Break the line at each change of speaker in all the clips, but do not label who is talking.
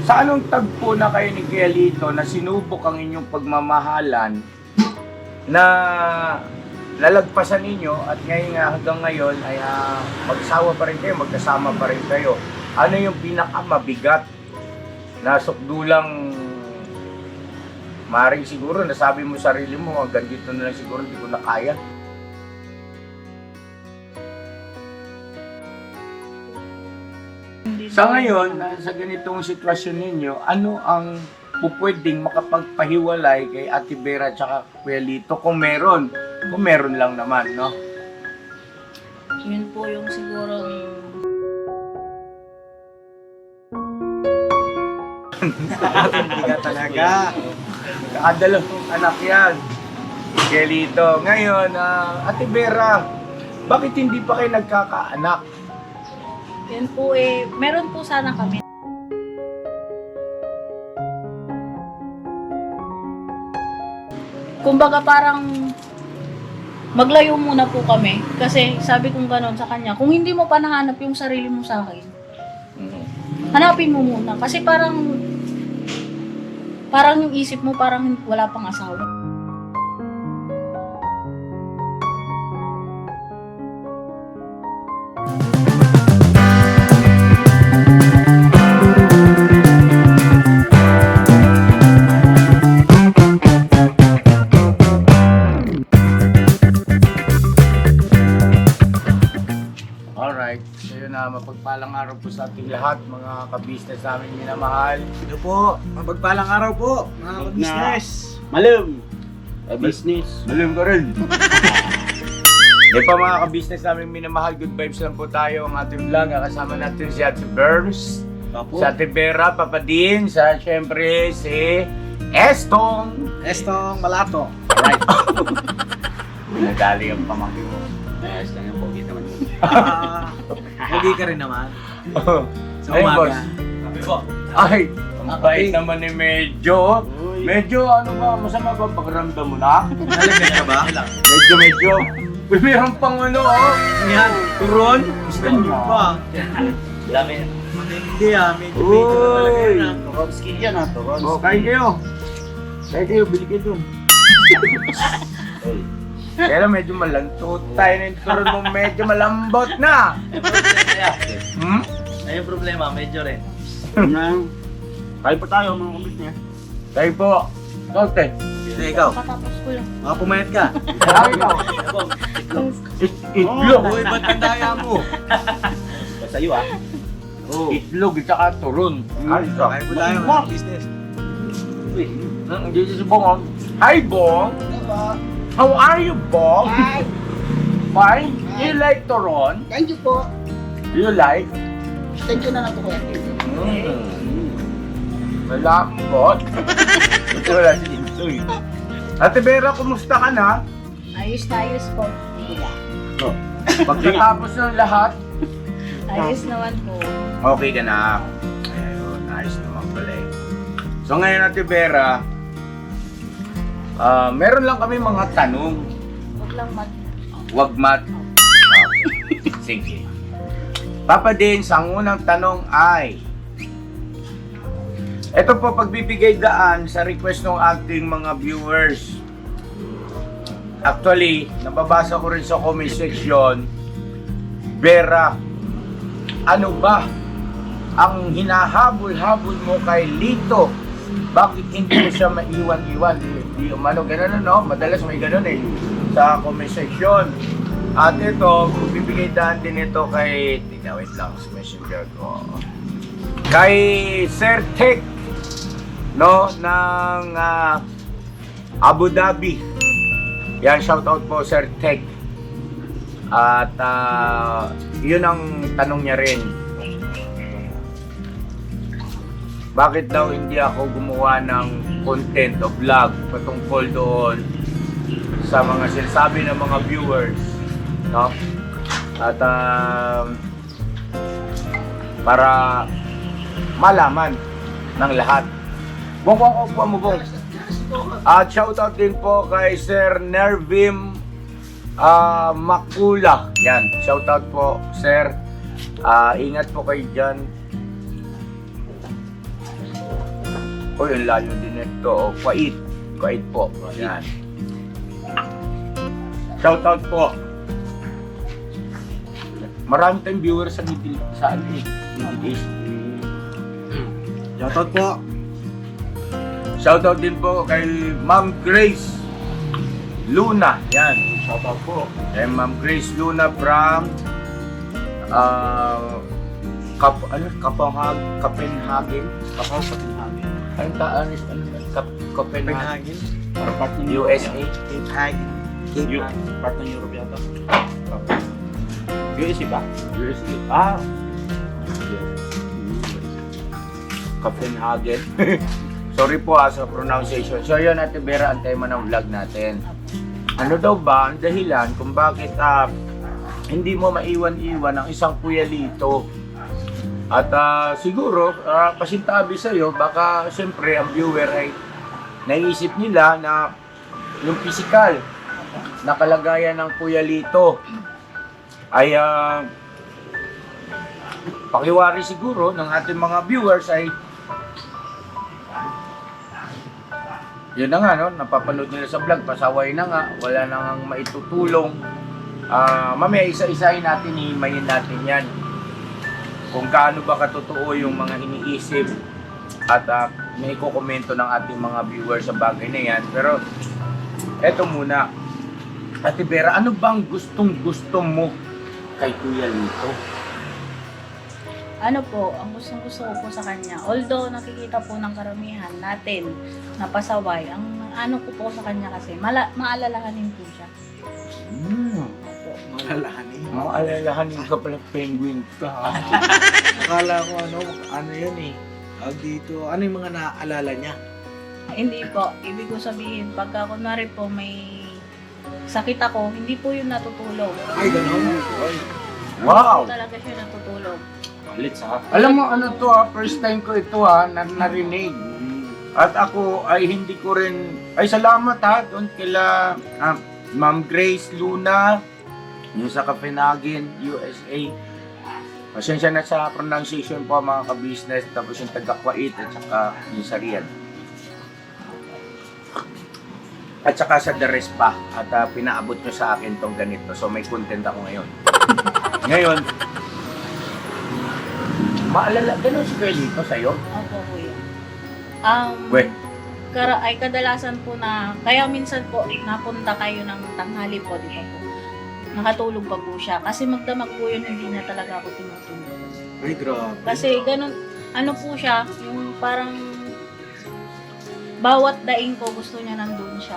Sa anong tagpo na kayo ni Kuya Lito na sinubok ang inyong pagmamahalan na nalagpasan ninyo at ngayon hanggang ngayon ay magsawa pa rin kayo, magkasama pa rin kayo. Ano yung pinakamabigat na sukdulang maring siguro nasabi mo sarili mo hanggang dito na lang siguro hindi ko na kaya? Sa ngayon, sa ganitong sitwasyon ninyo, ano ang pupwedeng makapagpahiwalay kay Ate Vera at Kuya Lito kung meron? Kung meron lang naman, no?
Yun po yung siguro
Hindi ka talaga.
Kadalawang anak yan. Kuya Lito. Ngayon, Ate Vera, bakit hindi pa kayo nagkakaanak?
yun po meron po sana kami. Kumbaga parang maglayo muna po kami kasi sabi kong gano'n sa kanya, kung hindi mo pa nahanap yung sarili mo sa akin, hanapin mo muna kasi parang yung isip mo parang wala pang asawa.
Alright, so yun na, mapagpalang araw po sa ating lahat, mga ka-business namin minamahal.
Ito po, mapagpalang araw po, mga business.
Malam! Business.
Malim ka rin. Di pa mga ka-business namin minamahal, good vibes lang po tayo ang ating vlog. Kasama natin si Ate Berms, si Ate Vera, Papadin, sa syempre si Estong.
Estong Malato.
Alright. Pinadali ang pamangkin mo.
Ayos lang yung pogi naman.
Hindi ka rin naman. Sa
Ay,
umaga.
boss. Ay, ang bait naman ni Medyo. Medyo, ano ba, masama ba pakiramdam mo na?
Nalagyan ka ba?
Medyo. Uy, meron pang ano, oh.
Yan.
Turon.
Gusto niyo ba?
Dami.
Hindi medyo na talaga
Uy.
yun.
Turog skin yan ha, turog.
Oh, kain kayo. Kain kayo, bili kayo dun. Kaya lang medyo malantot tayo na yung turon mo, medyo malambot na. Hmm?
Ay, yung problema, medyo rin.
Kain po tayo, mga kumbit niya. Kain po. Tote.
Hindi, ikaw.
Katapos ko lang.
Mga pumayat ka.
Kain ikaw. Itlog.
Uy, ba't ang daya mo?
Sa'yo ah.
Itlog at saka turon. Kain ka.
Kaya po tayo, mga business.
Dito si Bong. Oh. Hi, Bong. How are you, Bong?
Hi.
Fine. Do you like turon?
Thank you po.
Do you like?
Thank you na lang po.
Malambot. Ito wala si Insoy. Ate Vera, kumusta ka na?
Ayos na ayos po.
Pagkatapos ng lahat,
Ayos naman po.
okay ka na. Ayun, nice naman pala eh. So ngayon, Ate Vera, meron lang kami mga tanong.
Huwag lang
Wag mat. Sige. Papa din, sa unang tanong ay, ito po pagbibigay daan sa request ng ating mga viewers. Actually, nababasa ko rin sa comment section, Vera, ano ba ang hinahabol-habol mo kay Lito? Bakit hindi mo siya maiwan-iwan? Di umano, ganun no? Madalas may ganun eh sa comment section. At ito, bibigay daan din ito kay, wait lang, sa messenger ko. Kay Sir Tech, no, ng Abu Dhabi. Yan, shoutout po Sir Tech. At yun ang tanong niya rin. Bakit daw hindi ako gumawa ng content o vlog patungkol doon sa mga sinasabi ng mga viewers, no? At para malaman ng lahat. Bong, mo bong. At shoutout din po kay Sir Nervim Makula. Yan, shoutout po Sir. Ingat po kayo dyan. Uy, ang layo din ito. O, Kuwait. Kuwait po. Yan. Shoutout po. Marami tayong viewers sa Middle East.
Shoutout po.
Shoutout din po kay Ma'am Grace Luna. Yan. Shoutout po. Kay Ma'am Grace Luna from Copenhagen.
Copenhagen.
Copenhagen.
Part ng
USA.
Part ng Europe yata. USA ba?
USA.
Ah.
Copenhagen. Sorry po sa pronunciation. So yun, Ate Vera, antay mo ng vlog natin. Ano daw ba ang dahilan kung bakit hindi mo maiwan-iwan ang isang Kuya Lito? At siguro, pasintabi sa'yo, baka siyempre ang viewer ay naisip nila na yung physical na kalagayan ng Kuya Lito ay pakiwari siguro ng ating mga viewers ay yun na nga, no? Napapanood nila sa vlog, pasaway na nga, wala na nga maitutulong. Mamaya isa-isahin natin, hihimayin natin yan. Kung gaano ba katotoo yung mga iniisip at may ikukomento ng ating mga viewers sa bagay na yan. Pero, eto muna. Ate Vera, ano bang gustong-gusto mo kay Kuya Lito?
Ano po, ang gustong-gusto ko po sa kanya, although nakikita po ng karamihan natin na pasaway, ang ano ko po sa kanya kasi, maalalahanin po siya. Opo.
Malalahanin.
Maalalahanin ka pala, penguin ka.
Akala ko ano yun eh. Dito, ano yung mga naaalala niya?
Hindi po, ibig ko sabihin, pagka kunwari po may sakit ako, hindi po yun natutulog.
Ay, gano'n.
Wow!
Hindi po talaga siya natutulog.
Ulit sa
Alam mo ano to first time ko ito narinig. At ako ay hindi ko rin, ay salamat doon kila Ma'am Grace Luna, yung sa Copenhagen, USA. Pasensya na sa pronunciation po mga ka-business, tapos yung taga-Kuwait at saka yung sa Riyadh. At saka sa The Rest pa, at pinaabot nyo sa akin tong ganito, so may content ako ngayon. Ngayon, maalala, ganun si Kuya Lito sa'yo?
Opo, kuya.
Weh.
Ay kadalasan po na, kaya minsan po napunta kayo ng tanghali po, di ba po? Nakatulog pa po siya. Kasi magdamag po yun, hindi na talaga ako tinutulog.
Ay, grabe.
Kasi ganun, ano po siya, yung parang bawat daing ko gusto niya nandun siya.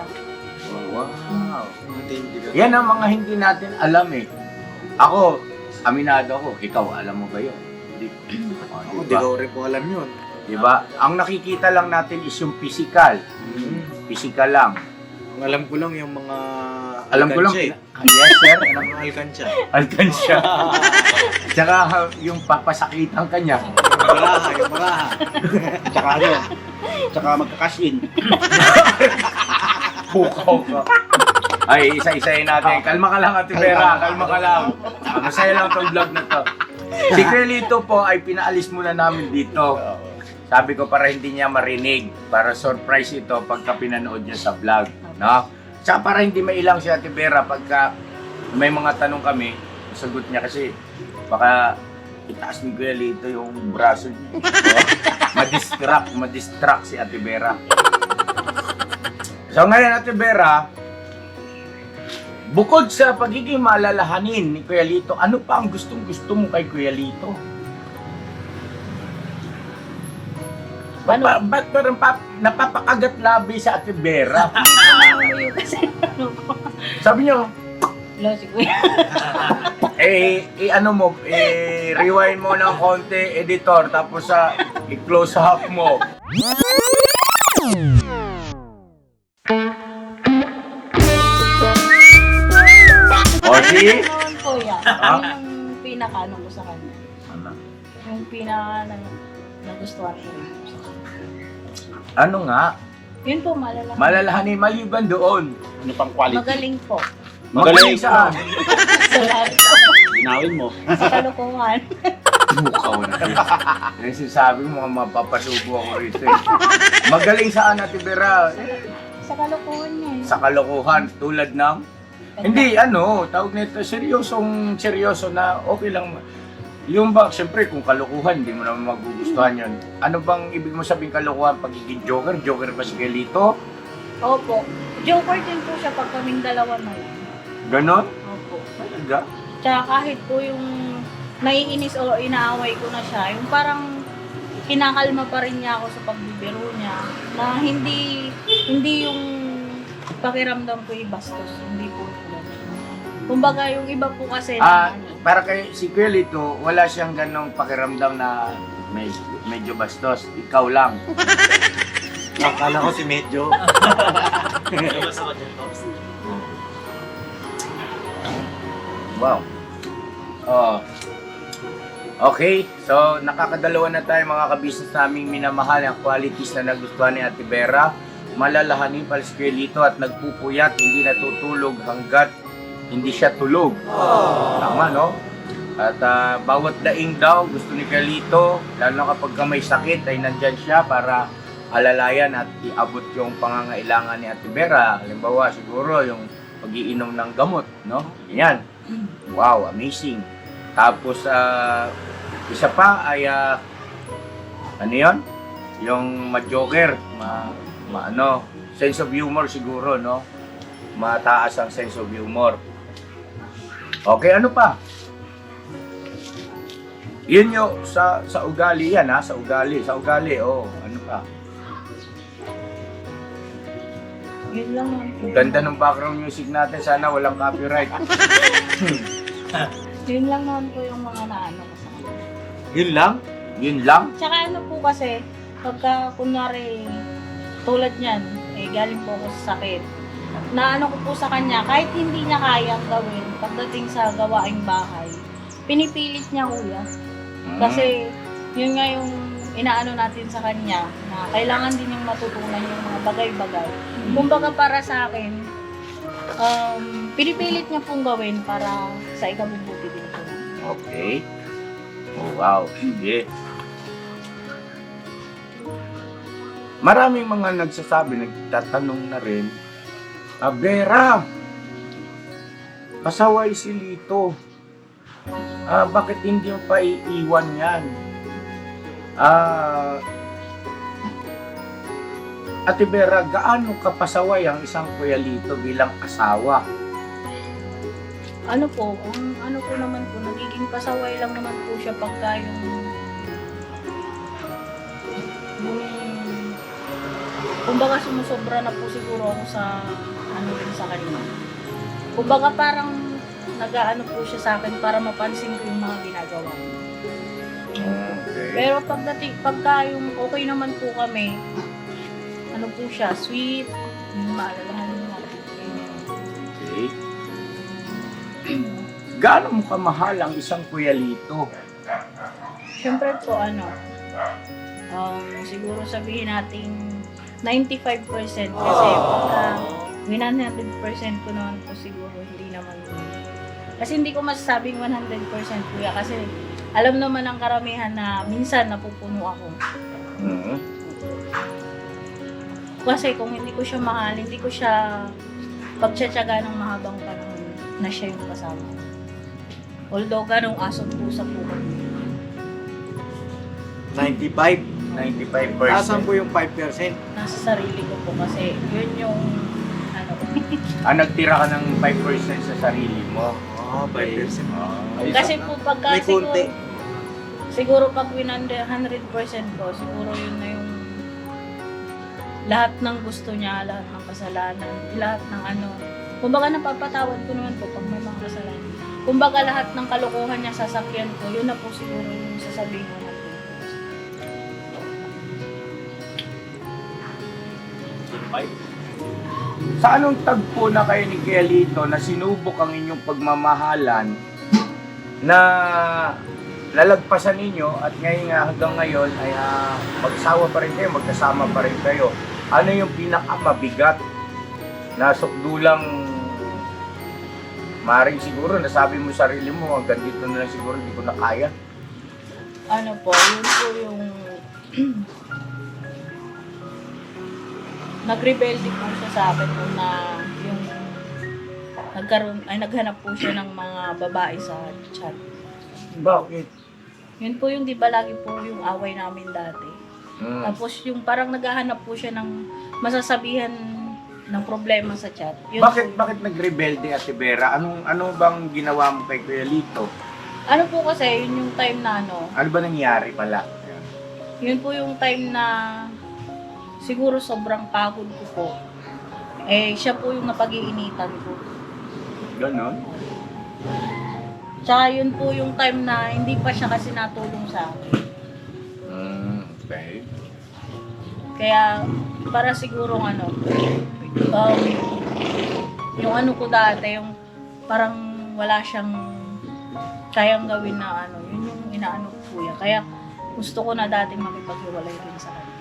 Wow.
Matindi ka.
Yan ang mga hindi natin alam eh. Ako, aminado ako. Ikaw, alam mo ba yun? Hindi.
Ako, di ko rin po alam yun.
Diba? Ang nakikita lang natin is yung physical. Physical lang.
Ang alam ko lang yung mga
Alam ko lang.
alkansya
Yes, sir.
eh. Mga alkansya.
Alkansya. Tsaka yung papasakitan ka niya.
Yung baraha.
Tsaka ano? Tsaka magkakasin.
Pukaw ka. Ay, isa-isahin natin. Kalma ka lang, Ate Vera. Kalma ka lang. Masaya lang itong vlog na to. Si Kuya Lito po ay pinaalis muna namin dito. Sabi ko para hindi niya marinig. Para surprise ito pagka pinanood niya sa vlog. No? Tsaka para hindi mailang si Ate Vera pagka may mga tanong kami, sagot niya kasi baka itaas ni Kuya Lito yung braso niya. Madistract si Ate Vera. So ngayon, Ate Vera, bukod sa pagiging maalalahanin ni Kuya Lito, ano pa ang gustong-gusto mo kay Kuya Lito?
Ano?
Ba't parang napapakagat labi sa Ate Vera?
Hindi ko kasi ano ko.
Sabi niyo,
Hello, si Kuya.
ano mo, rewind mo ng konti, editor, tapos i-close up mo. O, si?
Noon, Kuya, yun yung pinaka-ano ko sa kanya.
Ano?
Yung pinaka nagustuhan ko rin po sa kanya.
Ano nga?
Yun po, malala.
Malalahanin maliban doon.
Ano pang quality?
Magaling po.
Magaling saan?
Sa lahat.
Ginawin mo.
Sa kalukuhan.
Bukaw na. Yung sinasabi mo, mapapalubo ako rito eh. Magaling saan Ate Vera?
Sa kalokohan niya eh.
Sa kalokohan, tulad ng... Hindi, tawag nito, seryoso na okay lang. Yung ba, siyempre, kung kalokohan, hindi mo naman magugustuhan yun. Ano bang ibig mo sabihin kalokohan? Pagiging joker? Joker ba si Kelito?
Opo. Joker din po siya pag kaming dalawa na yun.
Ganon?
Opo.
Talaga? Tsaka
Kahit po yung naiinis o inaaway ko na siya, yung parang kinakalma pa rin niya ako sa pagbibiro niya na hindi yung pakiramdam ko bastos, hindi po tulad. Kumbaga yung iba po kasi
para kay si Kelito, wala siyang ganong pakiramdam na medyo bastos. Ikaw lang.
Akala ko si Medyo.
Wow. Oh. Okay, so nakakadalawa na tayo mga kabisnes naming minamahal ang qualities na nagustuhan ni Ate Vera. Malalahanin pala si Kelito at nagpupuyat, hindi natutulog hanggat hindi siya tulog. Tama, no? At bawat daing daw gusto ni Kelito, lalo kapag may sakit ay nandyan siya para alalayan at iabot yung pangangailangan ni Ate Vera. Halimbawa, siguro yung pag-iinom ng gamot, no? Yan. Wow, amazing. Tapos, isa pa ay, ano yun? Yung ma-joker, sense of humor siguro, no? Mataas ang sense of humor. Okay, ano pa? Yun yung sa ugali yan, ha? Sa ugali, ano pa?
Yun lang naman po.
Ang ganda ng background music natin, sana walang copyright.
Yun lang naman po yung mga naano ko sa kanya.
Yun lang?
Yun lang?
Tsaka ano po kasi, pagka kunwari tulad niyan, galing po ako sa sakit. Naano ko po sa kanya, kahit hindi niya kayang gawin pagdating sa gawaing bahay, pinipilit niya kuya. Kasi yun nga yung inaano natin sa kanya, na kailangan din yung matutunan yung mga bagay-bagay. Kumbaga para sa akin, pinipilit niya pong gawin para sa ikabubuti din po.
Okay. Oh, wow. Sige. Maraming mga nagsasabi, nagtatanong na rin, Vera, pasaway si Lito. Bakit hindi mo pa iiwan yan? Ate Vera, gaano kapasaway ang isang Kuya Lito bilang asawa?
Ano po, ano po naman po, nagiging pasaway lang naman po siya pagka yung kumbaga sumusobra na po siguro ako sa ano rin sa kanya. Kumbaga parang nag-aano po siya sa akin para mapansin ko yung mga ginagawa niya.
Okay.
Pero pagka yung okay naman po kami, ano po siya, sweet, maalalahan niya.
Okay. Gaano mo kamahal ang isang Kuya Lito?
Siyempre po siguro sabihin natin 95% kasi pagka 100% ko naman po siguro hindi naman kasi hindi ko masasabing 100% kuya kasi alam naman ng karamihan na minsan napupuno ako. Kasi kung hindi ko siya mahal, hindi ko siya pagtsatsaga ng mahabang panahon na siya yung kasama. Although ganong asong pusa po ko.
95.
95%.
Asan po yung 5%?
Nasa sarili ko po kasi yun yung
Nagtira ka ng 5% sa sarili mo.
Oo, 5%.
kasi po pagka
May konti.
siguro pag 100% ko, siguro yun na yung lahat ng gusto niya, lahat ng kasalanan, lahat ng kumbaga napapatawad ko naman po pag may mga kasalanan. Kumbaga lahat ng kalokohan niya sasakyan ko, yun na po siguro yung sasabihin ko na po.
Sa anong tagpo na kayo ni Kuya Lito na sinubok ang inyong pagmamahalan na lalagpasan ninyo at hanggang ngayon ay magsawa pa rin kayo, magkasama pa rin kayo? Ano yung pinakamabigat na sukdulang maring siguro nasabi mo sarili mo hanggang dito na lang siguro hindi ko na kaya?
Ano po, yun po yung nagrebelde po siya sa akin nung na yung naghanap po siya ng mga babae sa chat.
Bakit?
Yun po yung di ba lagi po yung away namin dati.
Mm.
Tapos yung parang naghahanap po siya ng masasabihan ng problema sa chat. Yun
Bakit
po,
nagrebelde Ate Vera? Ano bang ginawa mo kay Kuya Lito?
ano po kasi, yun yung time na ano,
Ano ba nangyari pala?
yun po yung time na siguro sobrang pagod ko po. Eh, siya po yung napag-iinitan ko.
Ganon?
Tsaka yun po yung time na hindi pa siya kasi natulong sa akin.
Okay.
Kaya, para siguro ano, yung ano ko dati, yung parang wala siyang kayang gawin na ano, yun yung inaano ko kuya. Kaya gusto ko na dating makipaghiwalay din sa kanya.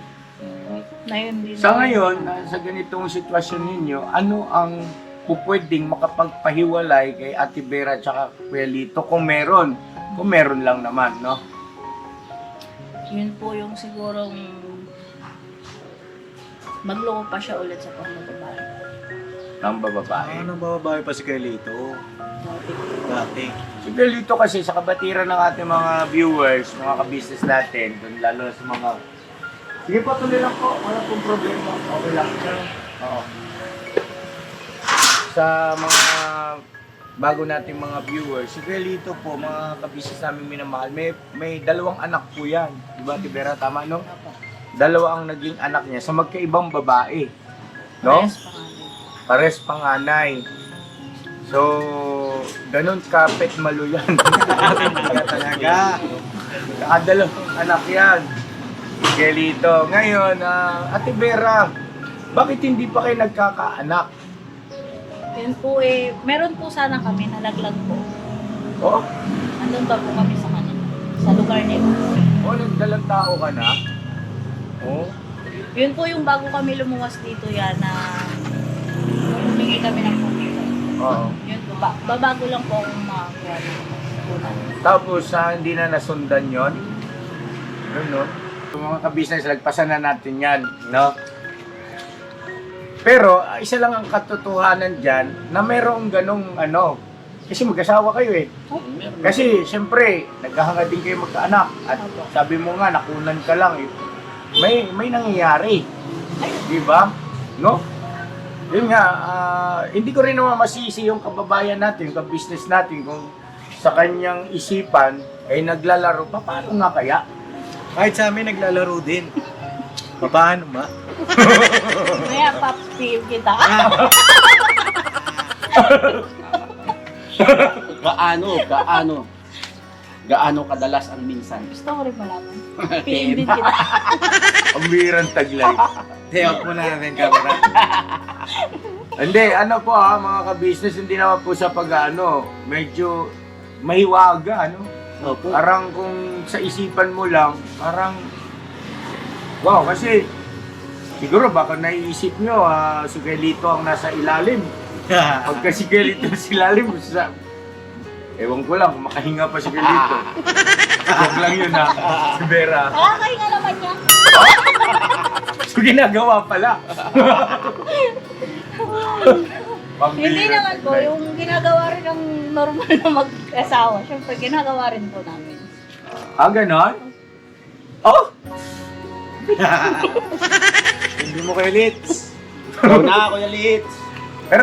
Na yun din.
Sa ngayon, sa ganitong sitwasyon ninyo, ano ang pupwedeng makapagpahiwalay kay Ate Vera at Kuya Lito kung meron? Kung meron lang naman, no?
Yun po yung sigurong magloko pa siya ulit sa pangbababae.
Ng babae.
Nang bababae pa si Carlito. Dati.
Si Kuya Lito kasi sa kabatiran ng ating mga viewers, mga ka-business natin, dun lalo sa mga... Sige po, tuloy lang po. Wala pong problema. Okay lang. Oo. Sa mga bago nating mga viewers, si Kuya Lito po, mga ka-business namin minamahal, may dalawang anak po yan. Diba, Tibera? Tama, no?
Opo.
Dalawa ang naging anak niya sa magkaibang babae. No?
Parehas pa nga din.
Pares panganay. So, ganun kapit malo yan.
Talaga.
Dalawang anak yan. Gelito. Ngayon, Ate Vera, bakit hindi pa kayo nagkakaanak?
Yun po eh, meron po sana kami nalaglag po.
Oh?
Andun ba po kami sa kanya? Sa lugar nila.
Oh, nagdalang tao ka na? Oh?
Yun po yung bago kami lumuwas dito yan na nung humingi kami ng pumila.
Oo.
Yun po, babago lang po akong makakuha dito.
Tapos, hindi na nasundan yon. Yun, no? Yung mga ka-business, lagpasan na natin yan, no? Pero, isa lang ang katotohanan dyan, na merong ganong, kasi mag-asawa kayo eh. Kasi, siyempre, naghahanga din kayo magkaanak. At sabi mo nga, nakunan ka lang eh. May nangyayari. Di ba? No? Yun nga, hindi ko rin naman masisi yung kababayan natin, ka-business natin, kung sa kanyang isipan ay naglalaro pa, paano nga kaya?
Kahit sa amin naglalaro din. Paano ma?
Maya, papi kita.
Gaano kadalas ang minsan?
Gusto ko rin malaman. PM din kita.
Ang birang taglay.
Tiyok mo na natin camera.
Hindi, po mga ka-business, hindi naman po sa medyo mahiwaga,
Opo.
Parang kung sa isipan mo lang, parang, wow, kasi, siguro baka naiisip nyo, si Gelito ang nasa ilalim. Pagka si Gelito sa ilalim, ewan ko lang, kung makahinga pa si Gelito. Huwag lang yun si Vera.
Nakakahinga naman niya.
So, ginagawa pala.
Hindi naman po, yung ginagawa rin ng normal na mag-asawa, syempre ginagawa rin po namin.
Ganon? Oh!
Hindi mo kayo Litz.
Ikaw na, Kuya Litz.
Pero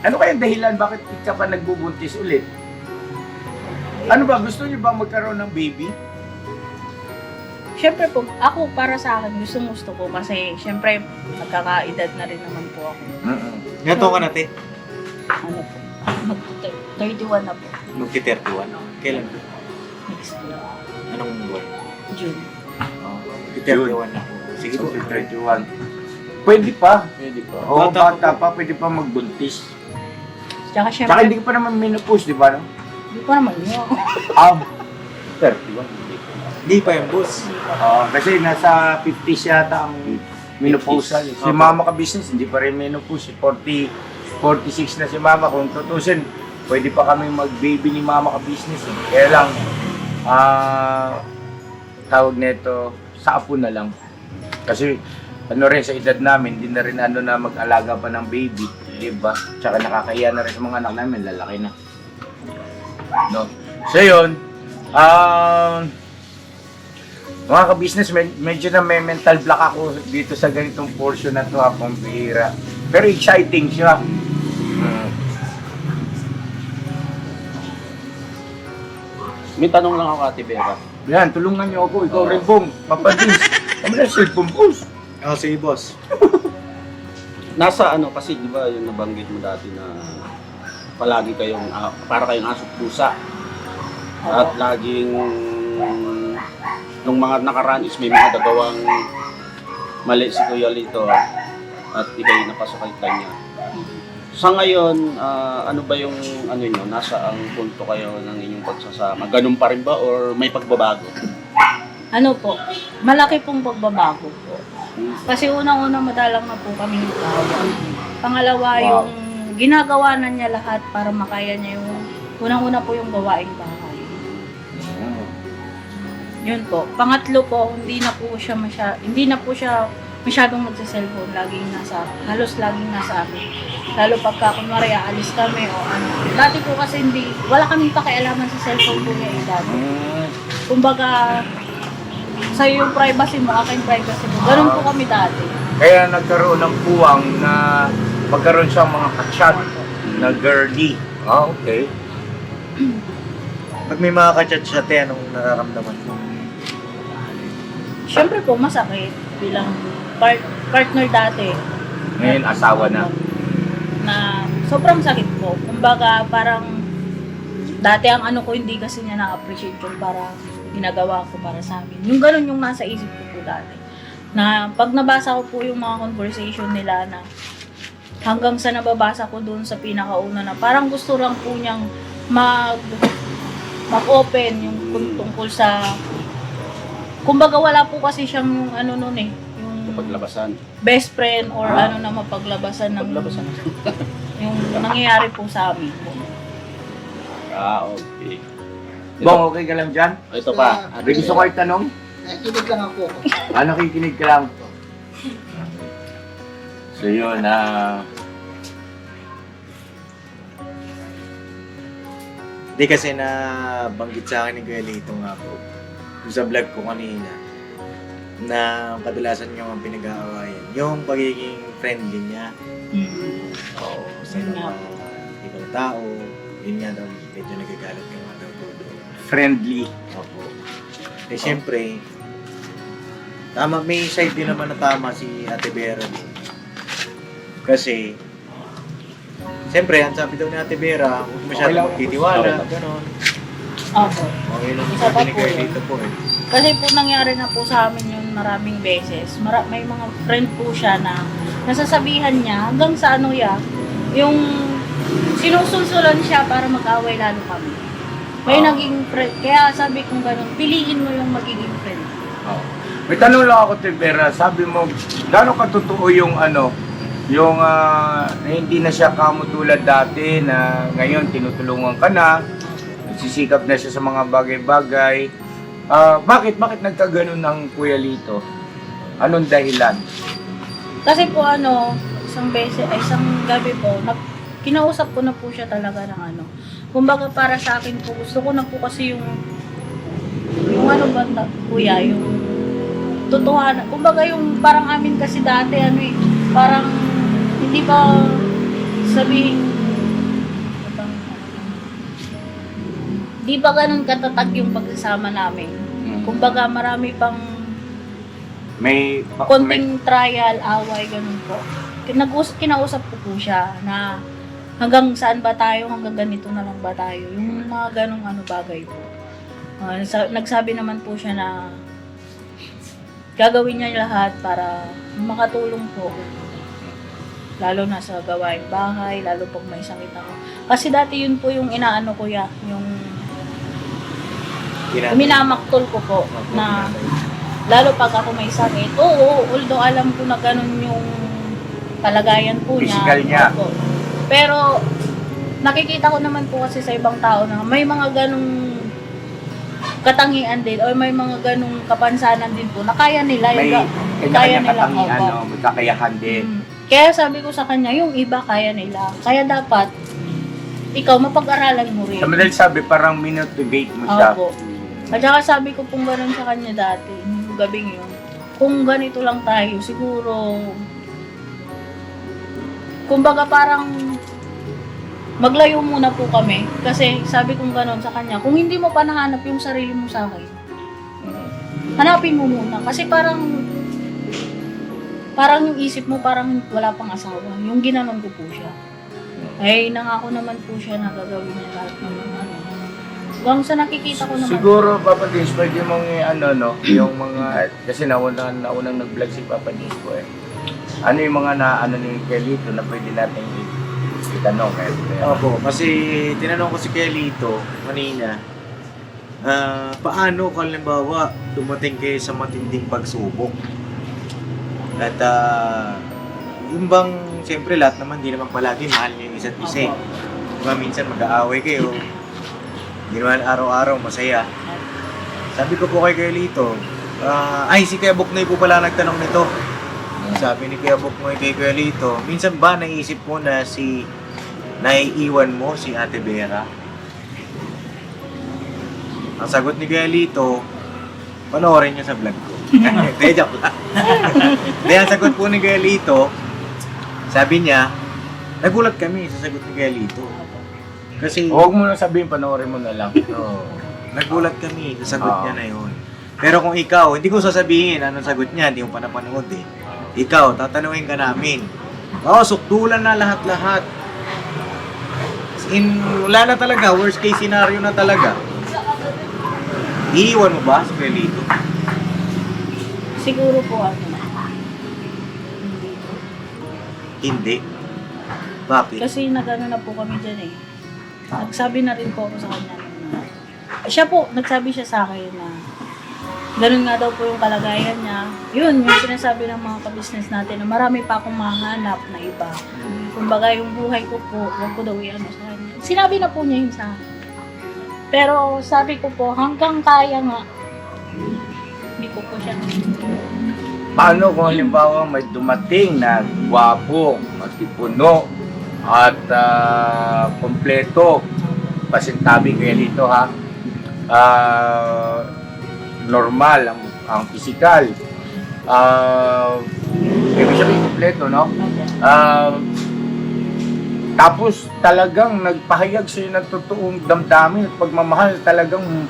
ano kayang dahilan bakit ka pa nagbubuntis ulit? Ano ba, gusto niyo ba magkaroon ng baby?
Syempre po, ako para sa akin, gusto ko kasi syempre magkakaedad na rin naman po ako.
Ngato ka natin.
Ano po, mag-31 na po.
Magti-31. Kailan?
Next year,
Anong buwan?
June.
Magti-31 na. Sige po.
31. Pwede pa.
Pwede pa.
Oo,
Bata
bata pa, pwede pa magbuntis.
Tsaka
Tsaka
syempre,
hindi ka pa naman menopause, di ba? No?
hindi ko naman yun.
31.
Hindi pa yung boss.
Kasi nasa 50s yata ang menopausal. Si
Opo.
mama ka business, hindi pa rin menopause. 46 na si mama. Kung tutusin, pwede pa kami mag-baby ni mama ka business. Kaya lang, tawag nito, sa apo na lang. Kasi ano rin sa edad namin, hindi na rin ano na mag-alaga pa ng baby, di ba? Tsaka nakakahiya na rin sa mga anak namin, lalaki na. No? So yun, mga ka-business, medyo na may mental block ako dito sa ganitong portion na ito, hapong bihira. Pero exciting siya.
May tanong lang ako, Ate Vera.
Yan, tulungan niyo ako, ikaw rin Bong, papadins. Kami na cellphone, boss.
Oh, sige boss.
Nasa ano, kasi di ba yung nabanggit mo dati na palagi kayong, para kayong aso pusa. At laging, nung mga nakaraan is may mga nagawang mali si Kuya Lito at ikay napasok kay kanya. Sa ngayon, ano ba yung ano nyo, nasa ang punto kayo ng inyong pagsasama? Ganun pa rin ba or may pagbabago?
Ano po, malaki pong pagbabago po. Kasi unang-una madalang na po kami nagkawa. Pangalawa, yung ginagawa na niya lahat para makaya niya yung unang-una po yung gawaing bahay. Yun po. Pangatlo po, hindi na po siya masyadong magsa-cellphone, halos laging nasa akin. Lalo pagka kunwari aalis kami o ano. Dati po kasi wala kaming pakialaman sa cellphone po niya dati. Kumbaga, sa'yo yung privacy mo, aking privacy mo. Ganun po kami dati.
Kaya nagkaroon ng puwang na magkaroon siyang mga kachat na girly. Okay.
Pag may mga kachat-chate, anong nararamdaman mo?
Siyempre po, masakit bilang partner dati.
Ngayon, asawa na.
Na sobrang sakit po. Kumbaga, parang dati ang ano ko, hindi kasi niya na-appreciate yung parang ginagawa ko para sa amin. Yung ganun yung nasa isip ko po dati. Na pag nabasa ko po yung mga conversation nila na hanggang sa nababasa ko doon sa pinakauna na parang gusto lang po niyang mag-open yung tungkol sa kumbaga wala po kasi siyang yung ano nun yung
Paglabasan.
best friend or ano na mapaglabasan ng yung nangyayari po sa amin.
Okay.
Bong, okay ka lang dyan?
Ito pa.
May gusto ko itanong?
Nakikinig lang ako.
Nakikinig ka lang. So yun,
Hindi kasi nabanggit sa akin ni Kuya Lito nga po. Yung sa vlog ko kanina. Na kadalasan niya ang pinag-aawayan. Yung pagiging friendly niya. Oo. Sa
Yun nga.
mga ibang tao. Yun nga daw, medyo nagagalit ka nga daw po doon.
friendly.
Opo. Eh syempre, tama, may side din naman na tama si Ate Vera din. Kasi, siyempre, ang sabi daw ni Ate Vera, huwag masyadong magtitiwala, gano'n.
Opo.
O, yun ang
Isa pa
sabi ni
po
Kuya
yun.
Lito po eh.
Kasi po nangyari na po sa amin yun maraming beses. May mga friend po siya na nasasabihan niya hanggang sa ano yung sinusulsulan siya para mag-away lalo kami. May naging friend. Kaya sabi kong ganun, piliin mo yung magiging friend.
May tanong lang ako, Tibera. Sabi mo, gano'ng katotoo yung yung hindi na siya kamo tulad dati na ngayon tinutulungan ka na, nagsisikap na siya sa mga bagay-bagay. Bakit nagkaganon ng Kuya Lito? Anong dahilan?
Kasi po isang gabi po, kinausap ko na po siya talaga ng Kumbaga para sa akin po, gusto ko na po kasi yung kuya, yung totohanan. Kumbaga yung parang amin kasi dati, parang hindi ba sabihin, di ba ganun katatag yung pagsasama namin? Kumbaga marami pang
May
konting trial, away, ganun po. Kinausap ko po siya na hanggang saan ba tayo, hanggang ganito na lang ba tayo. Yung mga ganung bagay po. Nagsabi naman po siya na gagawin niya lahat para makatulong po. Lalo na sa gawaing bahay, lalo pag may sakit ako. Kasi dati yun po yung inaano ko yung minamaktol ko po na lalo pag ako may sakit. Oo, although alam ko na ganun yung kalagayan po niya.
Physical niya.
Opo. Pero nakikita ko naman po kasi sa ibang tao na may mga ganung katangian din o may mga ganung kapansanan din po na kaya nila.
May
kaya
kanya-kanya
nila,
katangian,
opo.
no? May kakayahan din.
Kaya sabi ko sa kanya, yung iba kaya nila. Kaya dapat, ikaw mapag-aralan mo rin.
Sa madali sabi, parang minotivate mo siya.
Opo. At saka sabi ko pong gano'n sa kanya dati, yung gabing yun, kung ganito lang tayo, siguro, kumbaga parang maglayo muna po kami. Kasi sabi kong gano'n sa kanya, kung hindi mo pa nahanap yung sarili mo sa akin, hanapin mo muna. Kasi parang yung isip mo parang wala pang asawa. Yung ginanon ko po siya. Ay, nangako naman po siya na gagawin niya lahat ng ano. Hanggang sa nakikita ko naman.
Siguro, Papa Dins, pwede mong yung mga, kasi naunang nag-vlog si Papa Dins ko eh. Ano yung mga ni Kelito na pwede natin itanong eh.
Opo, kasi tinanong ko si Kelito kanina, paano kung halimbawa dumating kayo sa matinding pagsubok? At yung bang, siyempre lahat naman, di naman palagi mahal niyo yung isa't isa. Diba, minsan mag-aaway kayo, hindi naman araw-araw masaya. Sabi ko po kay Kelito, si Kuya Buknoy po pala nagtanong nito. Sabi ni Kuya Buknoy kay Kelito, minsan ba naisip mo na naiiwan mo si Ate Vera? Ang sagot ni Kelito, panoorin niyo sa vlog ko. Hindi, joke lang. Hindi, ang sagot po ni Kelito, sabi niya, nagulat kami sa sagot ni Kelito. Kasi,
Huwag mo na sabihin, panoorin mo na lang.
Oo. Nagulat kami sa sagot niya na yun. Pero kung ikaw, hindi ko sasabihin anong sagot niya, hindi mo pa napanood eh. Ikaw, tatanungin ka namin. Suktulan na lahat-lahat. Wala na talaga, worst case scenario na talaga. Iiwan mo ba si Kelito?
Siguro po
Hindi. Bakit?
Kasi nagano na po kami dyan eh. Nagsabi na rin po ako sa kanya na, siya po, nagsabi siya sa akin na ganun nga daw po yung kalagayan niya. Yun, yung sinasabi ng mga kabisnes natin na marami pa akong mahanap na iba. Kumbaga yung buhay ko po, huwag ko daw i-ano sa kanya. Sinabi na po niya yun sa akin. Pero sabi ko po, hanggang kaya nga, hindi ko po siya.
Paano kung halimbawa may dumating na gwapo, matipuno, at kompleto, pasintabi kaya dito ha, normal ang physical, ibig sabihin kompleto, no? Tapos talagang nagpahayag sa'yo ng totoong damdamin at pagmamahal, talagang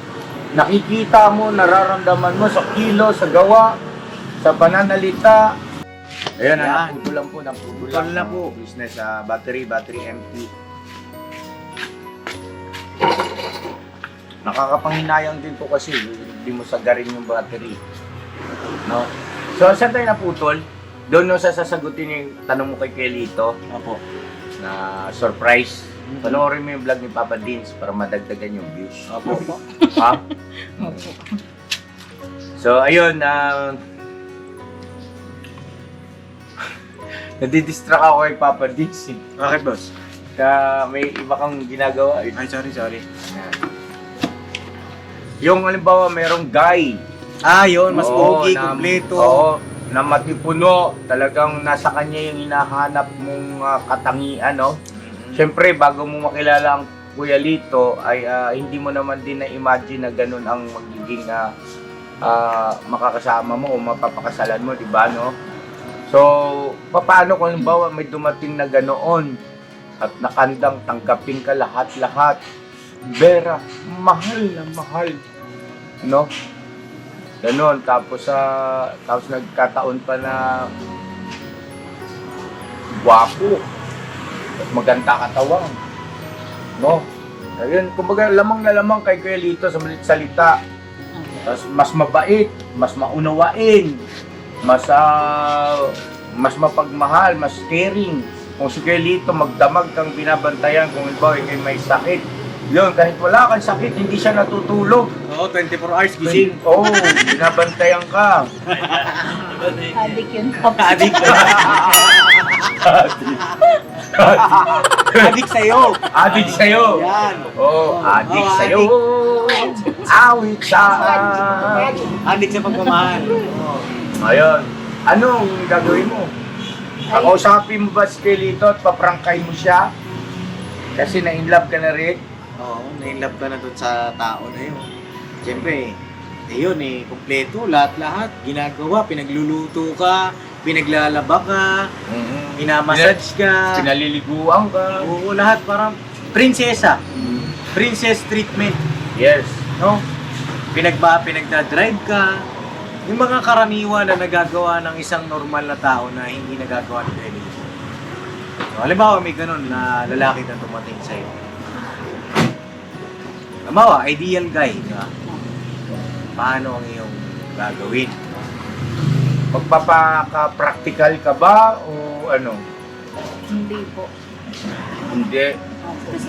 nakikita mo, nararamdaman mo sa kilo, sa gawa, sa pananalita. Ayun,
Yan.
naputulan po, naputulan
Naputulan na po.
Business, battery empty. Nakakapanghinayang din po kasi, hindi mo sagarin yung battery. No? So, saan tayo naputol? Doon no, sasagutin yung tanong mo kay Kelito
Opo.
na surprise. Panoorin mo yung vlog ni Papa Dins para madagdagan yung views.
Opo.
Ha? So, ayun, nadidistract ako kay Papa Dins.
Bakit, boss?
May iba kang ginagawa.
Ay, sorry.
Yung halimbawa, merong guy.
Yun, mas
Oo,
pogi,
na-
kompleto.
Oo, na matipuno. Talagang nasa kanya yung hinahanap mong katangian, no? Siyempre, bago mo makilala ang Kuya Lito, ay hindi mo naman din na-imagine na ganun ang magiging makakasama mo o mapapakasalan mo, di ba, no? So, paano kung halimbawa may dumating na ganoon at nakandang tanggapin ka lahat-lahat? Vera, mahal na mahal. No? Ganon. Tapos nagkataon pa na gwapo at maganda katawan. No? Ayun, kumbaga lamang na lamang kay Kuya Lito sa malit salita. Tapos mas mabait, mas maunawain, mas mapagmahal, mas caring. Kung si Kuya Lito magdamag kang binabantayan, kung ikaw ay may sakit, yun, kahit wala kang sakit, hindi siya natutulog.
Oo, 24 hours gising.
Oo, binabantayan ka.
Adik yun po.
Adik. Adik sa'yo.
Adik sa'yo.
Yan.
Oo, adik
Oo,
sa'yo. awit sa...
Adik sa pagmamahal. Oo.
Ayun. Anong gagawin mo? Kakausapin mo ba si Kelito at paprangkay mo siya? Kasi na-inlove ka na rin.
Oo, na-inlove ka na dun sa tao na yun. Siyempre, yun kumpleto, lahat-lahat. Ginagawa, pinagluluto ka, pinaglalaba ka, minamassage ka.
Pinaliliguan ka.
Oo, lahat parang prinsesa. Princess treatment.
Yes.
No? Pinagdadrive ka. Yung mga karaniwan na nagagawa ng isang normal na tao na hindi nagagawa ni Kelito. So, halimbawa may ganun na lalaki na tumating sa'yo. Halimbawa, ideal guy, di ba? Paano ang iyong gagawin?
Magpapaka-practical ka ba o ano?
Hindi po.
Hindi.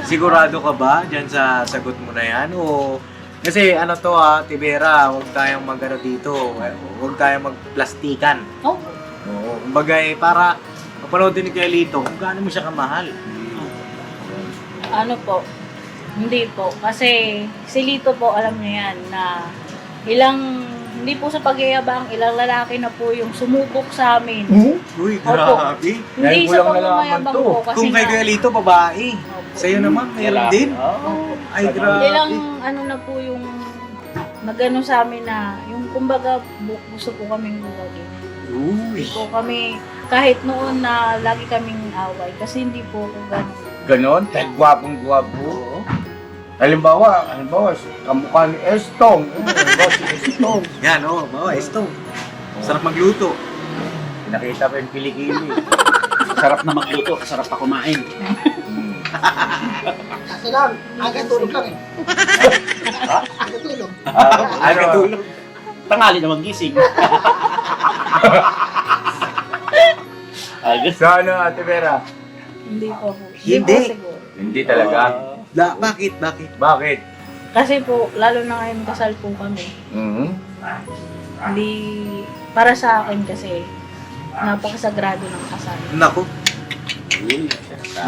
Sigurado ka ba dyan sa sagot mo na yan? O kasi ano to Tibera, huwag tayong magano dito, huwag tayong magplastikan.
Oh,
Oo, kumbaga para mapanood din ni Kelito kung gaano mo siya kamahal.
ano po, hindi po. Kasi si Lito po, alam niya yan, na hindi po sa pagyayabang, ilang lalaki na po yung sumubok sa amin.
Uy,
Opo.
grabe.
Hindi
Dahil ko
sa
lang nalaman
pagmamayabang
to.
po. Kasi
Kung kay
nga,
Kelito, babae.
Opo.
Sa'yo naman, meron din.
Opo.
Ay, grabe.
Ilang ano na po yung nagano sa amin na, yung kumbaga gusto po kaming buwagin.
Uy.
Po kami, kahit noon na lagi kaming away, kasi hindi po ako gano'n.
Ganon? Kahit gwapong-gwapo.
Oo.
Halimbawa, kamukha ni Estong. Halimbawa si Estong.
Yan, bawa, esto. Sarap magluto.
Pinakita ko yung kilikili.
Sarap na magluto, sarap pa kumain.
Kasi lang, aga tulog lang eh. Aga tulog.
Ano?
Tangali na magising. Agad.
So ano, Ate Vera?
Hindi po.
Hindi.
po siguro.
Hindi talaga.
Bakit?
Bakit?
Kasi po, lalo na ngayon kasal po kami.
Mhm.
Hindi, para sa akin kasi, napakasagrado ng kasal.
Naku.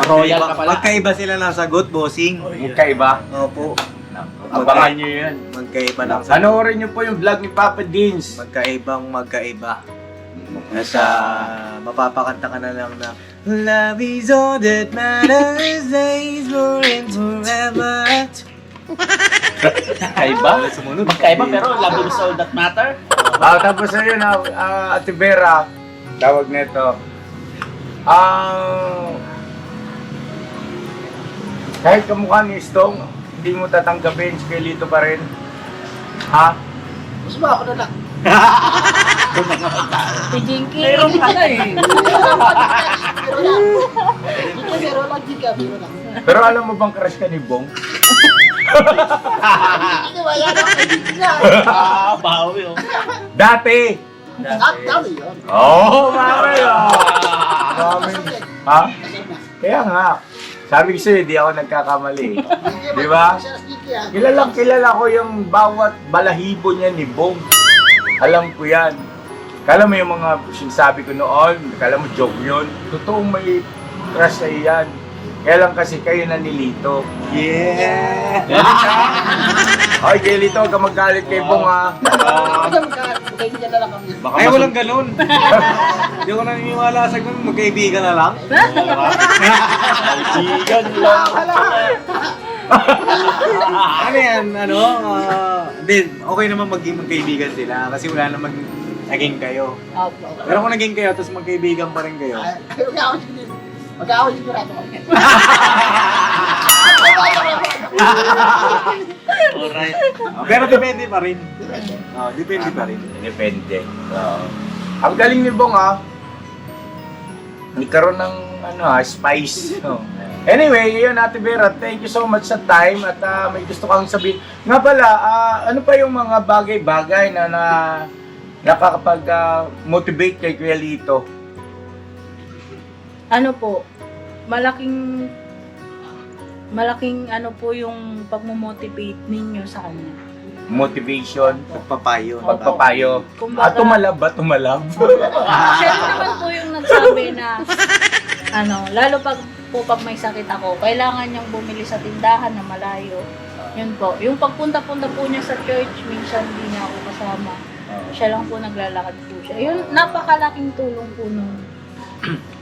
Royal ka pala.
Magkaiba sila ng sagot, bossing.
Magkaiba.
Opo.
Abangan nyo yan.
Magkaiba ng sagot.
Panoorin nyo po yung vlog ni Papa Deans.
Magkaiba. At mapapakanta ka na lang na Love is all that matters, days forever.
Magkaiba? Magkaiba pero love is all that matter.
Tapos ayun, Ate Vera, tawag nito. Kahit kamukha ni Stong, hindi mo tatanggapin, si Kelito pa rin. Ha?
Mas ba ako na lang.
Si Jinky.
Meron ka na eh.
Pero lang. Dito pero lang, Jika, pero lang.
Pero alam mo bang crush ka ni Bong?
Hindi, wala na ako. Jika.
Bawi oh.
Dati!
At dami yun.
Oo, mami! Mami. Ha?
Kasal na.
Kaya nga. Sabi ko sa'yo, di ako nagkakamali. Di ba?
Siya si Jika.
Kilala ko yung bawat balahibo niya ni Bong. Alam ko yan. Kala mo yung mga sinasabi ko noon, kala mo joke yun. Totoong may crush sa'yo yan. Kaya lang kasi kayo na nilito.
Yeah!
Ay, Kelito, huwag ka magalit kay Bong ha.
Magkaibigan na lang kami.
Ay, walang ganun. Hindi ako naniniwala sa ganun. Magkaibigan na lang.
Kaibigan lang.
Ano yan? Hindi, okay naman maging magkaibigan sila. Kasi wala naman naging kayo.
Opo.
Pero kung naging kayo, tapos magkaibigan pa rin kayo.
Mag-aaway sigurado kami.
Alright.
Pero depende pa rin. Depende pa rin.
Depende. Ang galing ni Bong ha. Nagkaroon ng spice. Anyway, yun Ate Vera, thank you so much sa time at may gusto kang sabihin. Nga pala, ano pa yung mga bagay-bagay na nakakapag-motivate kay Kuya Lito?
Ano po, malaking ano po yung pagmo-motivate ninyo sa kanya.
Motivation,
Pagpapayo.
pagpapayo.
Kumbaga,
Tumalab ba? Tumalab?
siya naman po yung nagsabi na, lalo pag po pag may sakit ako, kailangan niyang bumili sa tindahan na malayo. Yun po. Yung pagpunta-punta po niya sa church, minsan hindi niya ako kasama. Siya lang po naglalakad po siya. Yun, napakalaking tulong po nung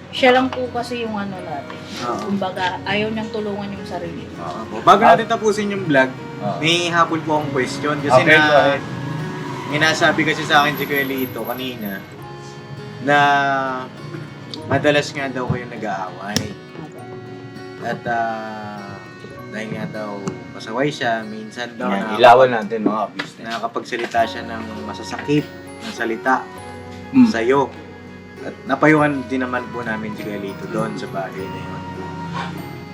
siya lang po kasi yung ano natin. Kumbaga, ayaw niyang tulungan yung sarili.
Bago natin tapusin yung vlog, may hapon po akong question. Kasi
Okay, go ahead.
may nasabi kasi sa akin si Kuya Lito kanina na madalas nga daw kayo nag-aaway. At dahil nga daw pasaway siya, minsan daw
Yan, ilawan natin mga business.
nakakapagsalita siya ng masasakit na salita
Mm.
sa'yo. At napayuhan din naman po namin si Kuya Lito doon sa bagay na yun.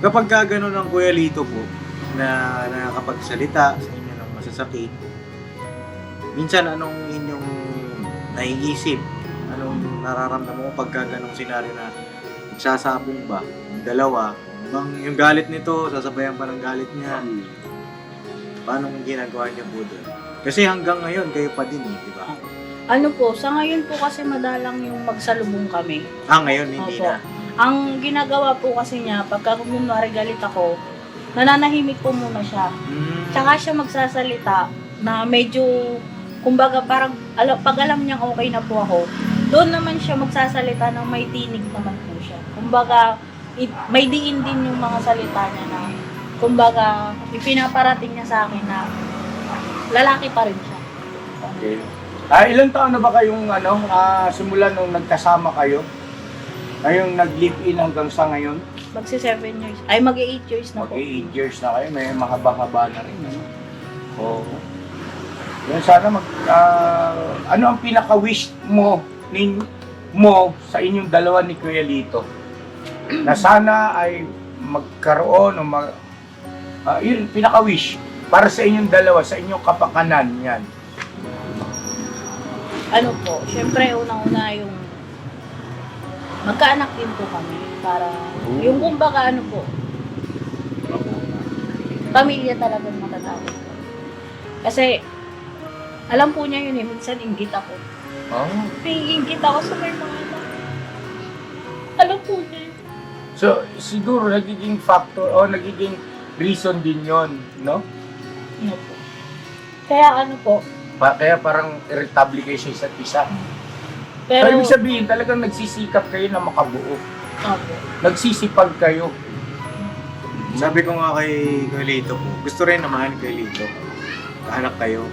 Kapag ka ganun ang Kuya Lito po, na nakakapagsalita sa inyo ng masasakit, minsan anong inyong naiisip? Anong nararamdaman mo pagka ganung senaryo na magsasabong ba? Yung dalawa, bang yung galit nito, sasabayan pa ng galit niya. Paano ginagawa niyo po doon? Kasi hanggang ngayon, kayo pa din di ba?
Ano po, sa ngayon po kasi madalang yung magsalubong kami.
Ngayon hindi
Opo.
na.
Ang ginagawa po kasi niya, pagka kunwari galit ako, nananahimik po muna siya. Tsaka siya magsasalita na medyo, kumbaga parang pag alam niyang okay na po ako, doon naman siya magsasalita ng may tinig naman po siya. Kumbaga, may diin din yung mga salita niya na, kumbaga, ipinaparating niya sa akin na lalaki pa rin siya.
Okay. Ilang taon na ba kayong simula nung nagkasama kayo? Kayong nag-live-in hanggang sa ngayon?
Magsi 7 years, ay mag-8 years na po.
Mag-8 years na kayo, may mahaba-haba na rin. Oo. Yan, sana ano ang pinaka-wish mo sa inyong dalawa ni Kuya Lito? Na sana ay magkaroon o yun, pinaka-wish para sa inyong dalawa, sa inyong kapakanan yan.
Ano po, syempre unang-una yung magkaanak din po kami para yung kumbaga ano po, pamilya talagang matatawag ko. Kasi alam po niya yun minsan inggit ako. Inggit ako sa may mga anak. Alam po niya yun.
So, siguro nagiging factor o nagiging reason din yon, no?
Ano po. Kaya ano po,
Kaya parang irritable kayo sa isa't isa.
pero
Ibig sabihin, talagang nagsisikap kayo na makabuo.
opo.
Nagsisipag kayo.
Sabi ko nga kay Kuya Lito po, gusto rin naman kay Lito, anak kayo.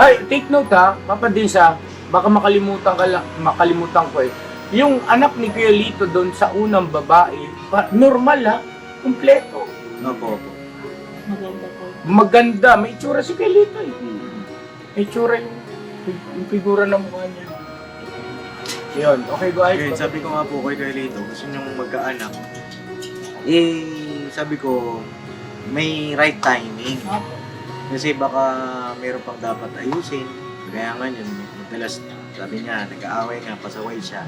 Ay, take note ha, Papa Disa, baka makalimutan ko eh. Yung anak ni Kuya Lito doon sa unang babae, normal ha, kumpleto.
Opo.
Maganda po.
Maganda, may itsura si Kuya Lito eh. May itsura yung figura ng mukha niya. Yun, okay, go ahead.
Yun, sabi ko nga po kay Kuya Lito, gusto niyong magkaanak. Sabi ko, may right timing.
Opo.
Kasi baka meron pang dapat ayusin. Kaya nga yun, madalas sabi niya, nag-aaway nga, pasaway siya.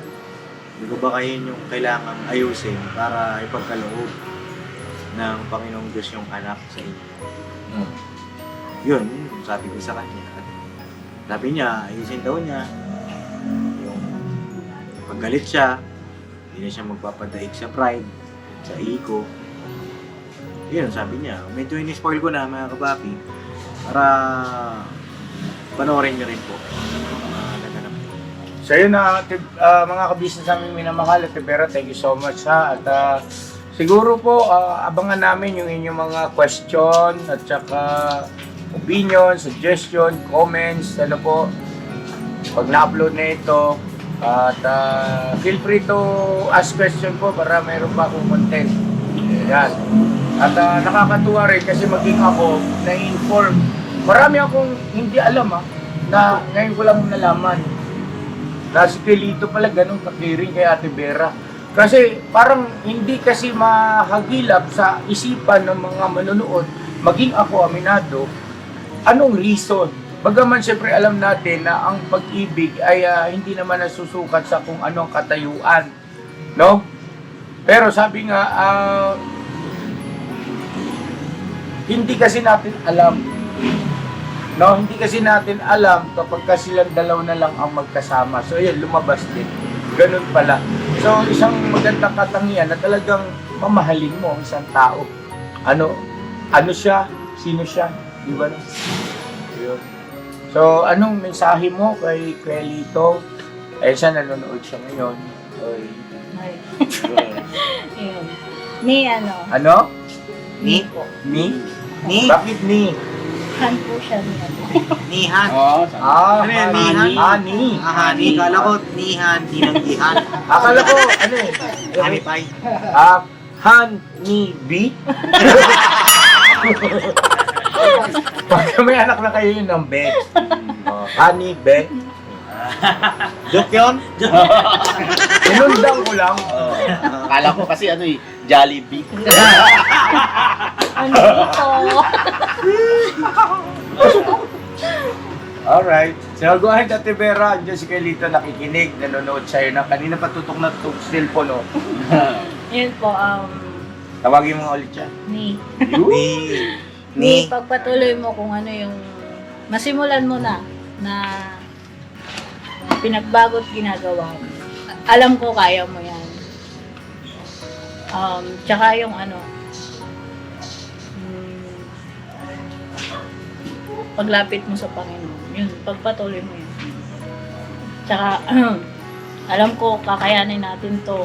Hindi ko ba kayo yung kailangang ayusin para ipagkaloob ng Panginoong Diyos yung anak sa inyo? Yun, sabi ko sa kanya. Sabi niya, ayusin daw niya. Yung paggalit siya, hindi na siya magpapadaig sa pride, sa ego. Yun, sabi niya. Medyo in-spoil ko na mga kabapi para panoorin niyo rin po. Naganap po.
So yun na, mga kabisnes namin minamahal at Tibera, thank you so much ha. At siguro po, abangan namin yung inyong mga question at saka opinion, suggestion, comments, ano po, pag na-upload na ito. At feel free to ask question po para mayroon pa akong content. Yan. At nakakatuwa rin kasi maging ako na-inform. Marami akong hindi alam na ngayon ko lang nalaman na si Kelito pala ganun kakiring kay Ate Vera. Kasi parang hindi kasi mahagilap sa isipan ng mga manonood, maging ako aminado, anong reason? Bagaman siyempre alam natin na ang pag-ibig ay hindi naman nasusukat sa kung anong katayuan. No? Pero sabi nga, hindi kasi natin alam. No, hindi kasi natin alam kapag silang dalaw na lang ang magkasama. So yun, lumabas din. Ganun pala. So isang magandang katangian na talagang mamahalin mo ang isang tao. Ano siya? Sino siya? Di ba? Yun. So, anong mensahe mo kay Lito? Siya nanonood siya ngayon. Oy.
Ay. Yun. Ni ano?
Ano?
Ni?
po.
Ni?
Ni?
Bakit ni?
Han po siya ni ano.
Nihan.
Oo,
Ano yan, nihan?
Ni.
Ni. Kala ko nihan, ninanggihan.
Akala ko, ano eh?
Hanipay.
Han ni B? Pagka may anak na kayo yun ng Be. Honey Be.
Joke yun?
Inundang ko lang.
Akala ko kasi ano eh, Jollibee.
Ano ito?
Alright. So go ahead, Ate Vera. Andiyan si Kailito nakikinig. Nanonood sa'yo na. Kanina pa tutok na tutok still po, no?
Yun po,
Tawagin mo nga ulit siya.
ni.
Ni.
Pagpatuloy mo kung ano yung masimulan mo na pinagbago't ginagawa mo. Alam ko kaya mo yan. Tsaka yung ano, paglapit mo sa Panginoon, yun, pagpatuloy mo yun. Tsaka, alam ko kakayanin natin to.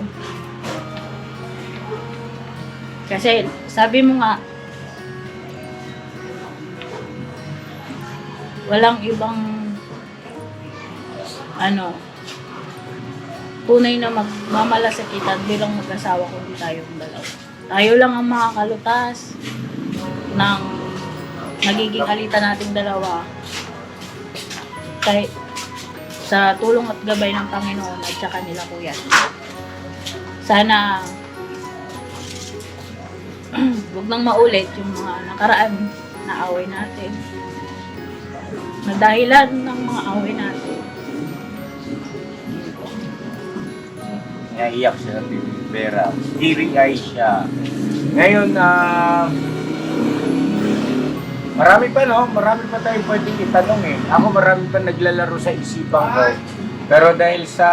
Kasi, sabi mo nga, walang ibang tunay na magmamalasakitan bilang mag-asawa kundi tayong dalawa. Tayo lang ang makakalutas ng nagiging alitan nating dalawa kahit sa tulong at gabay ng Panginoon at saka nila Kuya. Sana huwag nang maulit yung mga nakaraan na away natin. Na dahilan ng mga away natin.
Naiiyak siya Ate Vera. Teary eye siya. Ngayon, marami pa tayong pwedeng itanong eh. Ako marami pa naglalaro sa isipan ko. Pero dahil sa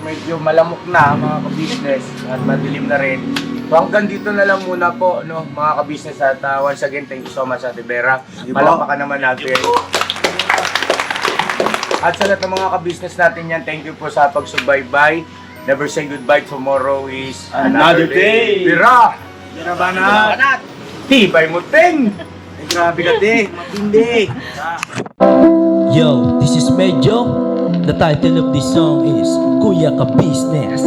medyo malamok na mga ka-business at madilim na rin, so hanggang dito na lang muna po, no, mga ka-business. At once again, thank you so much Ate Vera. Palakpakan naman natin. At sa lahat ng mga ka-business natin yan, thank you po sa pagsubaybay. Never say goodbye. Tomorrow is
Another day.
Vera!
Tira banat.
Tibay mo, Ting!
Ay, grabe ka, te. Matindi.
Yo, this is Medyo. The title of this song is Kuya Ka Business.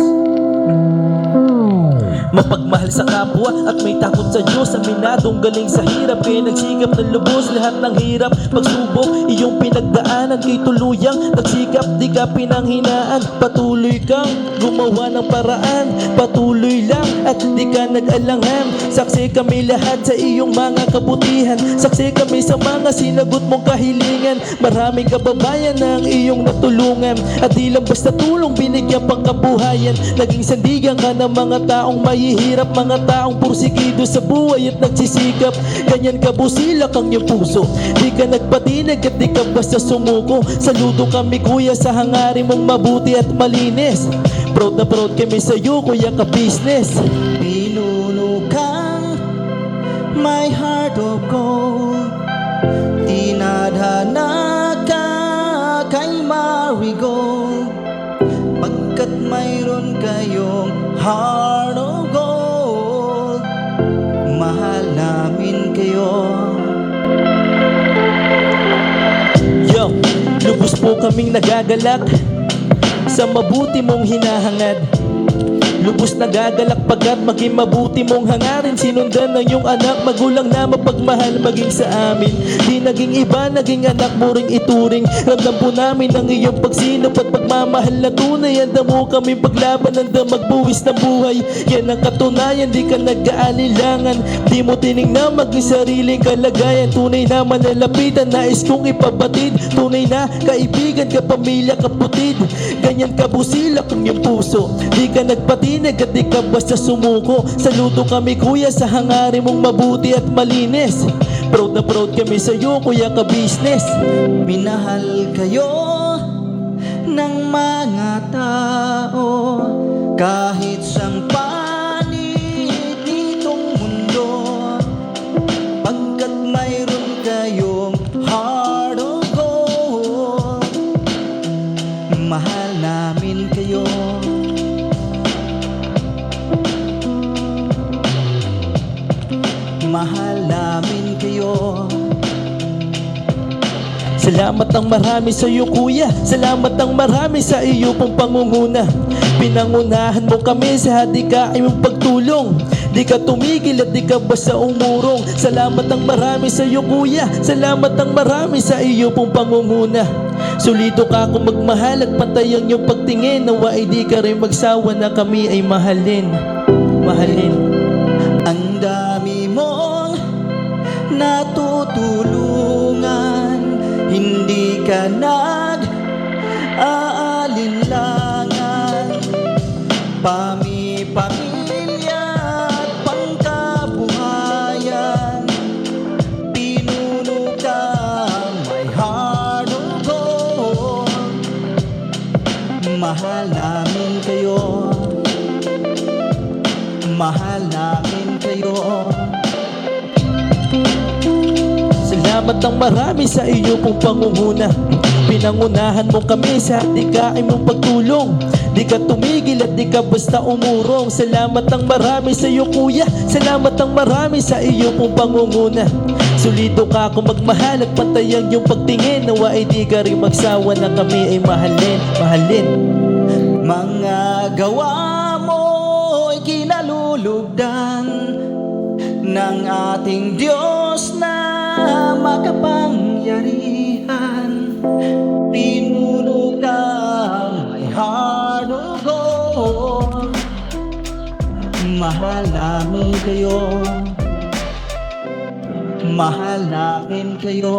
Mapagmahal sa kapwa at may takot sa Diyos. Aminadong galing sa hirap, kaya nagsikap ng lubos. Lahat ng hirap, pagsubok, iyong pinagdaanan. Kay tuluyang nagsikap, di ka pinanghinaan. Patuloy kang gumawa ng paraan. Patuloy lang at di ka nag-alangan. Saksi kami lahat sa iyong mga kabutihan. Saksi kami sa mga sinagot mong kahilingan. Maraming kababayan na ang iyong natulungan. At di lang basta tulong, binigyan pang kabuhayan. Naging sandigan ka ng mga taong mahihirap, mga taong pursigido sa buhay at nagsisikap. Ganyan ka busilak ang iyong puso, di ka nagpatinag at di ka basta sumuko. Saludo kami kuya sa hangarin mong mabuti at malinis. Proud na proud kami sa iyo Kuya Ka Business. Pinulukang my heart of gold, tinadhana ka kay Marigold. Pagkat mayroon kayong heart of gold, mahal namin kayo. Yo, lubos po kaming nagagalak sa mabuti mong hinahangad. Lubos nagagalak pagkat maging mabuti mong hangarin. Sinundan ng iyong anak, magulang na mapagmahal maging sa amin. Di naging iba, naging anak mo ring ituring. Ramdam po namin ang iyong pagsinop at pagmamahal na tunay. Handa mo kami paglaban, handa magbuwis ng buhay. Yan ang katunayan, di ka nag-aalilangan. Di mo tinignan maging sariling kalagayan. Tunay na manalapitan, nais kong ipabatid. Tunay na kaibigan, kapamilya, kaputid. Ganyan kabusilak ang iyong puso, di ka nagpatinag at di ka basta sumuko. Saludo kami kuya sa hangarin mong mabuti at malinis. Proud na proud kami sa iyo Kuya Ka Business. Minahal kayo ng mga tao kahit sang panig Salamat ang marami sa iyo kuya, salamat ang marami sa iyo pong pangunguna. Pinangunahan mo kami sa hadikain mong pagtulong. Di ka tumigil at di ka basta umurong. Salamat ang marami sa iyo kuya, salamat ang marami sa iyo pong pangunguna. Solido ka kung magmahal at pantay ang iyong pagtingin. Nawa ay di ka rin magsawa na kami ay mahalin. Mahalin.
Ang dami mong natutulungan, hindi ka nag-aalinlangan. Pamilya at pangkabuhayan, pinuno ka may heart of gold. Mahal namin kayo, mahal namin kayo.
Salamat ang marami sa iyo pong pangunguna. Pinangunahan mo kami sa hadikain mong pagtulong. Di ka tumigil at di ka basta umurong. Salamat ang marami sa iyo kuya, salamat ang marami sa iyo pong pangunguna. Solido ka kung magmahal at pantay ang iyong pagtingin. Nawa ay di ka rin magsawa na kami ay mahalin. Mahalin.
Mga gawa mo'y kinalulugdan ng ating Diyos na makapangyarihan. Pinuno ka may heart of gold. Mahal namin kayo, mahal namin kayo.